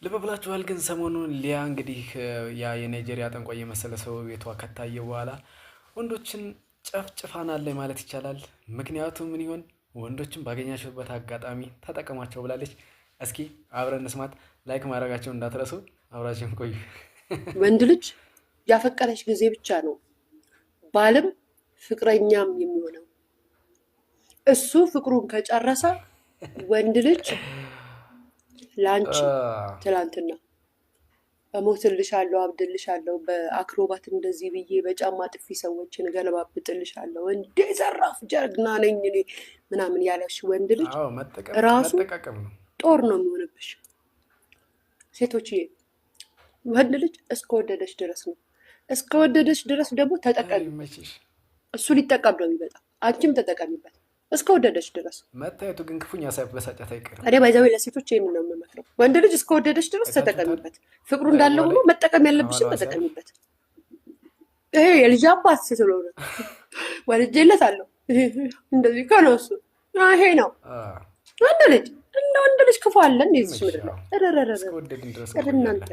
ልብ ብላችኋል ግን ሰሞኑን ሊያ እንግዲህ ያ የናይጄሪያ ጠንቋይ የመሰለ ሰው ቤቷ ከታየ በኋላ ወንዶችን ጨፍጭፋናለች ማለት ይቻላል። ምክንያቱም ምን ይሆን? ወንዶችን ባገኛችሁበት አጋጣሚ ተጠቀሟቸው ብላለች። እስኪ አብረን እንስማት። ላይክ ማድረጋቸውን እንዳትረሱ። አብራችሁን ቆዩ። ወንድ ልጅ ያፈቀረች ጊዜ ብቻ ነው ባልም ፍቅረኛም የሚሆነው። እሱ ፍቅሩን ከጨረሰ ወንድ ልጅ ላንቺ ትላንትና እሞትልሻለሁ፣ አብድልሻለሁ፣ በአክሮባት እንደዚህ ብዬ በጫማ ጥፊ ሰዎችን ገለባብጥልሻለሁ፣ እንዴ ዘራፍ ጀግና ነኝ እኔ ምናምን ያለሽ ወንድ ልጅ ራሱ ጦር ነው የሚሆንብሽ። ሴቶችዬ ወንድ ልጅ እስከወደደች ድረስ ነው። እስከወደደች ድረስ ደግሞ ተጠቀሚ። እሱ ሊጠቀም ነው የሚመጣው፣ አንቺም ተጠቀሚበት እስከወደደች ድረስ። መታየቱ ግን ክፉኛ ሳይበሳጫት አይቀርም። እኔ ባይዘው ለሴቶች ይሄን ነው የምመክረው። ወንድ ልጅ እስከወደደች ድረስ ተጠቀሚበት። ፍቅሩ እንዳለ ሆኖ መጠቀም ያለብሽን ተጠቀሚበት። ይሄ የልጅ አባት ስለሆነ ወልጄለታለሁ እንደዚህ ከነው እሱ ይሄ ነው ወንድ ልጅ። እንደ ወንድ ልጅ ክፉ አለ እንደዚህ ምድር ነው። እናንተ